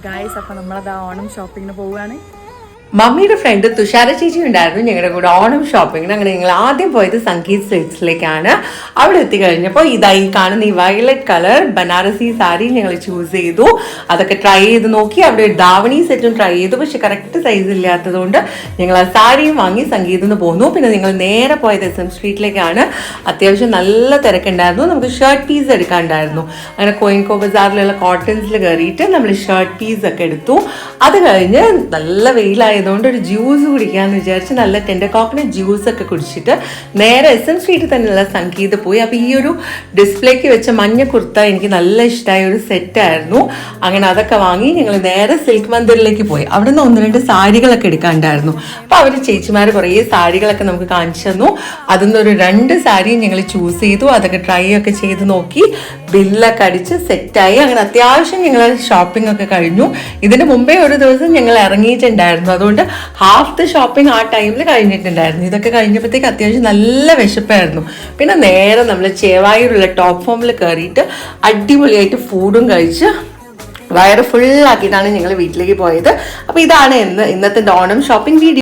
Guys, അപ്പോൾ നമ്മളത് ഓണം ഷോപ്പിങ്ങിന് പോവുകയാണ്. മമ്മിയുടെ ഫ്രണ്ട് തുഷാര ചേച്ചി ഉണ്ടായിരുന്നു ഞങ്ങളുടെ കൂടെ ഓണം ഷോപ്പിങ്ങിന്. അങ്ങനെ ഞങ്ങൾ ആദ്യം പോയത് സംഗീത് സിൽക്സിലേക്കാണ്. അവിടെ എത്തിക്കഴിഞ്ഞപ്പോൾ ഇതായി കാണുന്ന ഈ വയലറ്റ് കളർ ബനാറസി സാരി ഞങ്ങൾ ചൂസ് ചെയ്തു. അതൊക്കെ ട്രൈ ചെയ്ത് നോക്കി. അവിടെ ഒരു ധാവണി സെറ്റും ട്രൈ ചെയ്തു. പക്ഷെ കറക്റ്റ് സൈസ് ഇല്ലാത്തതുകൊണ്ട് ഞങ്ങൾ ആ സാരിയും വാങ്ങി സംഗീതത്തിൽ നിന്ന് പോന്നു. പിന്നെ നിങ്ങൾ നേരെ പോയത് SM സ്ട്രീറ്റിലേക്കാണ്. അത്യാവശ്യം നല്ല തിരക്കുണ്ടായിരുന്നു. നമുക്ക് ഷർട്ട് പീസ് എടുക്കാനുണ്ടായിരുന്നു. അങ്ങനെ കോയിൻകോ ബസാറിലുള്ള കോട്ടൺസിൽ കയറിയിട്ട് നമ്മൾ ഷർട്ട് പീസ് ഒക്കെ എടുത്തു. അത് കഴിഞ്ഞ് നല്ല വെയിലായതുകൊണ്ട് ഒരു ജ്യൂസ് കുടിക്കാമെന്ന് വിചാരിച്ച് നല്ല ടെൻഡർ കോക്കനട്ട് ജ്യൂസൊക്കെ കുടിച്ചിട്ട് നേരെ SM സ്ട്രീറ്റിൽ തന്നെയുള്ള സംഗീതം പോയി. അപ്പോൾ ഈ ഒരു ഡിസ്പ്ലേക്ക് വെച്ച മഞ്ഞ കുർത്ത എനിക്ക് നല്ല ഇഷ്ടമായ ഒരു സെറ്റായിരുന്നു. അങ്ങനെ അതൊക്കെ വാങ്ങി ഞങ്ങൾ നേരെ സിൽക്ക് മന്ദിറിലേക്ക് പോയി. അവിടെ നിന്ന് 1-2 സാരികളൊക്കെ എടുക്കാനുണ്ടായിരുന്നു. അപ്പോൾ അവർ ചേച്ചിമാർ കുറേ സാരികളൊക്കെ നമുക്ക് കാണിച്ചു തന്നു. അതിൽ നിന്നൊരു 2 സാരിയും ഞങ്ങൾ ചൂസ് ചെയ്തു. അതൊക്കെ ട്രൈ ഒക്കെ ചെയ്ത് നോക്കി ബില്ലൊക്കെ അടിച്ച് സെറ്റായി. അങ്ങനെ അത്യാവശ്യം ഞങ്ങൾ ഷോപ്പിംഗ് ഒക്കെ കഴിഞ്ഞു. ഇതിന് മുമ്പേ ഒരു ദിവസം ഞങ്ങൾ ഇറങ്ങിയിട്ടുണ്ടായിരുന്നു. അതുകൊണ്ട് ഹാഫ് ദ ഷോപ്പിംഗ് ആ ടൈമിൽ കഴിഞ്ഞിട്ടുണ്ടായിരുന്നു. ഇതൊക്കെ കഴിഞ്ഞപ്പോഴത്തേക്ക് അത്യാവശ്യം നല്ല വിശപ്പായിരുന്നു. പിന്നെ നേരെ നമ്മൾ ചേവായൂരുള്ള ടോപ്പ് ഫോമിൽ കയറിയിട്ട് അടിപൊളിയായിട്ട് ഫുഡും കഴിച്ച് വയറ് ഫുള്ളാക്കിയിട്ടാണ് ഞങ്ങൾ വീട്ടിലേക്ക് പോയത്. അപ്പോൾ ഇതാണ് ഇന്നത്തെ ഓണം ഷോപ്പിംഗ് വീഡിയോ.